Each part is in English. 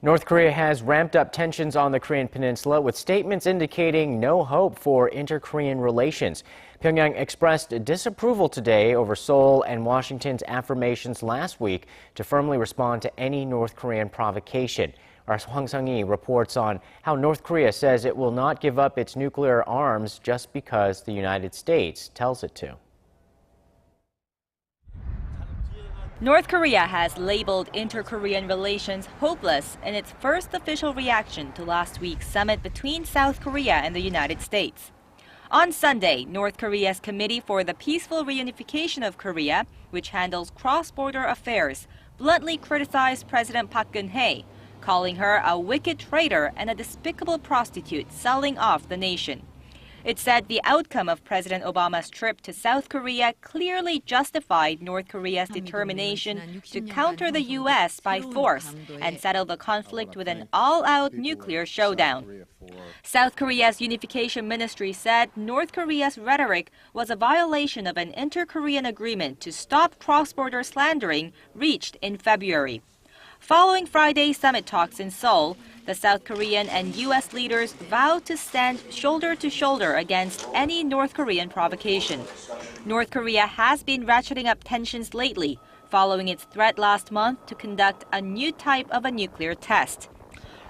North Korea has ramped up tensions on the Korean Peninsula with statements indicating no hope for inter-Korean relations. Pyongyang expressed disapproval today over Seoul and Washington's affirmations last week to firmly respond to any North Korean provocation. Our Hwang Sung-hee reports on how North Korea says it will not give up its nuclear arms just because the United States tells it to. North Korea has labeled inter-Korean relations hopeless in its first official reaction to last week's summit between South Korea and the United States. On Sunday, North Korea's Committee for the Peaceful Reunification of Korea, which handles cross-border affairs, bluntly criticized President Park Geun-hye, calling her a wicked traitor and a despicable prostitute selling off the nation. It said the outcome of President Obama's trip to South Korea clearly justified North Korea's determination to counter the U.S. by force and settle the conflict with an all-out nuclear showdown. South Korea's Unification Ministry said North Korea's rhetoric was a violation of an inter-Korean agreement to stop cross-border slandering reached in February. Following Friday's summit talks in Seoul, the South Korean and U.S. leaders vowed to stand shoulder to shoulder against any North Korean provocation. North Korea has been ratcheting up tensions lately, following its threat last month to conduct a new type of a nuclear test.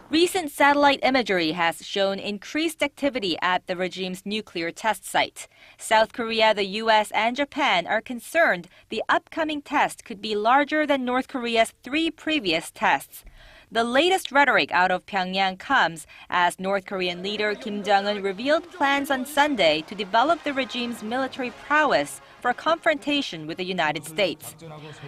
Recent satellite imagery has shown increased activity at the regime's nuclear test site. South Korea, the U.S., and Japan are concerned the upcoming test could be larger than North Korea's 3 previous tests. The latest rhetoric out of Pyongyang comes as North Korean leader Kim Jong-un revealed plans on Sunday to develop the regime's military prowess for confrontation with the United States.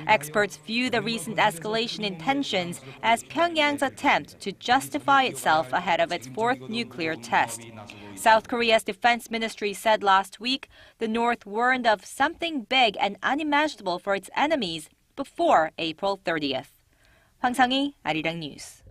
Experts view the recent escalation in tensions as Pyongyang's attempt to justify itself ahead of its 4th nuclear test. South Korea's defense ministry said last week the North warned of something big and unimaginable for its enemies before April 30th. Hwang Sung-hee, Arirang News.